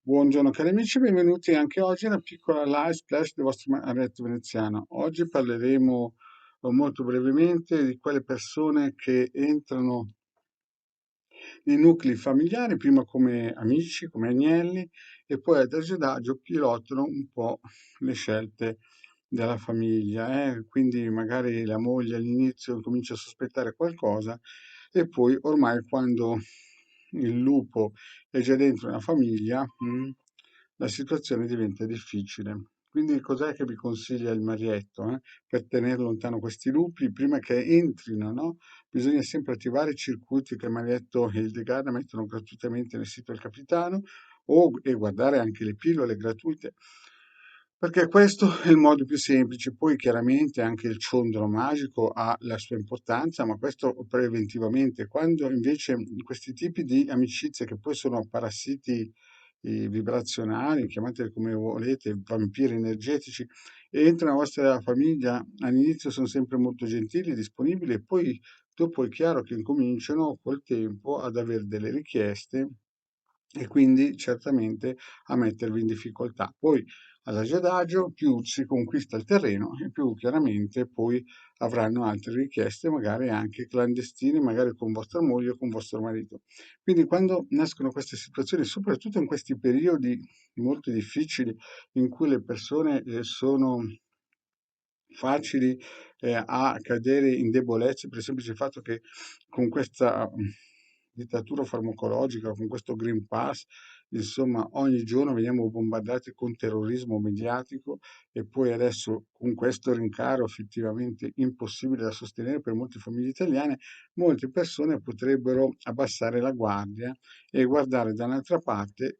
Buongiorno cari amici, benvenuti anche oggi a una piccola live splash del vostro Marietto Veneziano. Oggi parleremo molto brevemente di quelle persone che entrano nei nuclei familiari, prima come amici, come agnelli, e poi adagio adagio pilotano un po' le scelte della famiglia. Quindi magari la moglie all'inizio comincia a sospettare qualcosa e poi ormai quando il lupo è già dentro una famiglia, la situazione diventa difficile. Quindi cos'è che vi consiglia il Marietto, per tenere lontano questi lupi prima che entrino, no? Bisogna sempre attivare i circuiti che Marietto e Hildegarda mettono gratuitamente nel sito del capitano e guardare anche le pillole gratuite, perché questo è il modo più semplice. Poi chiaramente anche il ciondolo magico ha la sua importanza, ma questo preventivamente. Quando invece questi tipi di amicizie che poi sono parassiti vibrazionali, chiamateli come volete, vampiri energetici, entrano nella vostra famiglia, all'inizio sono sempre molto gentili, disponibili e poi dopo è chiaro che incominciano col tempo ad avere delle richieste e quindi certamente a mettervi in difficoltà. Poi adagio adagio più si conquista il terreno e più chiaramente poi avranno altre richieste, magari anche clandestine, magari con vostra moglie o con vostro marito. Quindi quando nascono queste situazioni, soprattutto in questi periodi molto difficili in cui le persone sono facili a cadere in debolezze per il semplice fatto che con questa dittatura farmacologica, con questo Green Pass, insomma, ogni giorno veniamo bombardati con terrorismo mediatico e poi adesso con questo rincaro effettivamente impossibile da sostenere per molte famiglie italiane, molte persone potrebbero abbassare la guardia e guardare da un'altra parte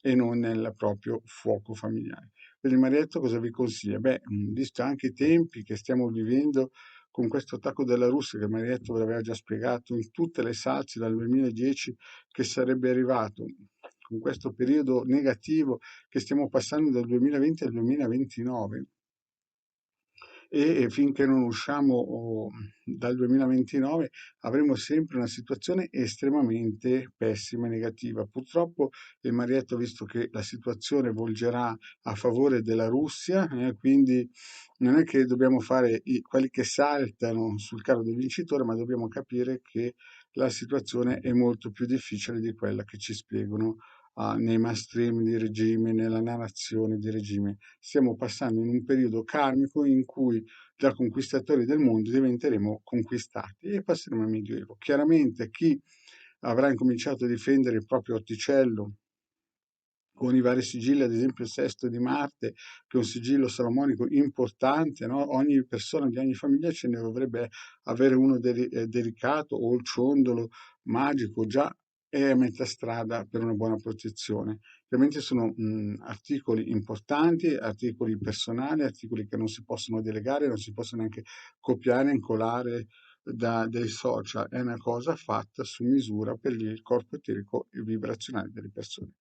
e non nel proprio fuoco familiare. Quindi Marietto cosa vi consiglia? Beh, visto anche i tempi che stiamo vivendo con questo attacco della Russia, che Marietto ve l'aveva già spiegato in tutte le salse dal 2010 che sarebbe arrivato, con questo periodo negativo che stiamo passando dal 2020 al 2029, e finché non usciamo dal 2029 avremo sempre una situazione estremamente pessima e negativa. Purtroppo il Marietto, visto che la situazione volgerà a favore della Russia, quindi non è che dobbiamo fare quelli che saltano sul carro del vincitore, ma dobbiamo capire che la situazione è molto più difficile di quella che ci spiegano nei mainstream di regime, nella narrazione di regime. Stiamo passando in un periodo karmico in cui da conquistatori del mondo diventeremo conquistati e passeremo al Medioevo. Chiaramente chi avrà incominciato a difendere il proprio orticello con i vari sigilli, ad esempio il sesto di Marte, che è un sigillo salomonico importante, no? Ogni persona di ogni famiglia ce ne dovrebbe avere uno dedicato o il ciondolo magico già è a metà strada per una buona protezione. Ovviamente sono articoli importanti, articoli personali, articoli che non si possono delegare, non si possono neanche copiare e incolare dai social, è una cosa fatta su misura per il corpo eterico e vibrazionale delle persone.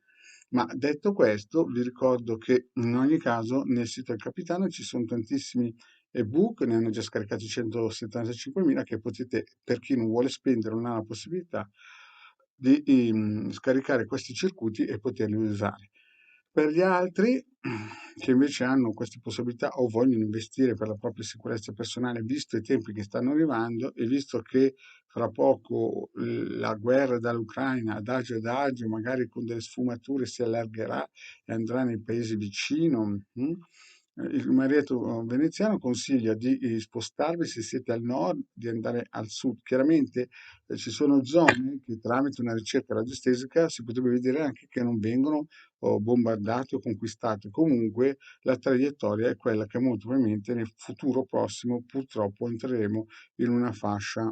Ma detto questo, vi ricordo che in ogni caso nel sito del Capitano ci sono tantissimi ebook, ne hanno già scaricati 175.000 che potete, per chi non vuole spendere, non ha la possibilità di scaricare questi circuiti e poterli usare. Per gli altri che invece hanno queste possibilità o vogliono investire per la propria sicurezza personale, visto i tempi che stanno arrivando e visto che fra poco la guerra dall'Ucraina adagio, magari con delle sfumature, si allargherà e andrà nei paesi vicino. Il Marietto veneziano consiglia di spostarvi se siete al nord, di andare al sud. Chiaramente ci sono zone che tramite una ricerca radiostesica si potrebbe vedere anche che non vengono bombardate o conquistate. Comunque la traiettoria è quella che molto probabilmente nel futuro prossimo purtroppo entreremo in una fascia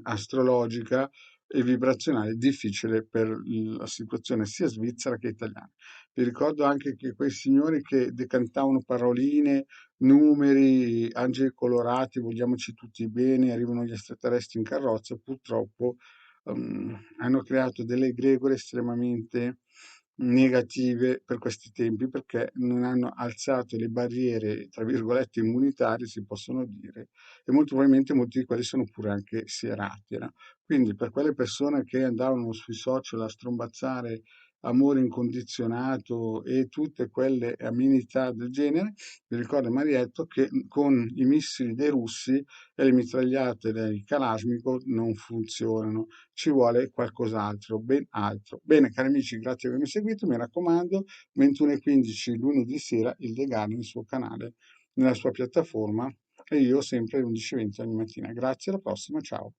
astrologica e vibrazionale difficile per la situazione sia svizzera che italiana. Vi ricordo anche che quei signori che decantavano paroline, numeri, angeli colorati, vogliamoci tutti bene, arrivano gli extraterrestri in carrozza, purtroppo hanno creato delle egregore estremamente negative per questi tempi perché non hanno alzato le barriere, tra virgolette, immunitarie, si possono dire, e molto probabilmente molti di quelli sono pure anche sierati, no? Quindi per quelle persone che andavano sui social a strombazzare amore incondizionato e tutte quelle amenità del genere, mi ricorda Marietto che con i missili dei russi e le mitragliate del Kalashnikov non funzionano, ci vuole qualcos'altro, ben altro. Bene, cari amici, grazie per avermi seguito, mi raccomando, 21:15 lunedì sera il Degano nel suo canale, nella sua piattaforma e io sempre alle 11:20 ogni mattina. Grazie, alla prossima, ciao.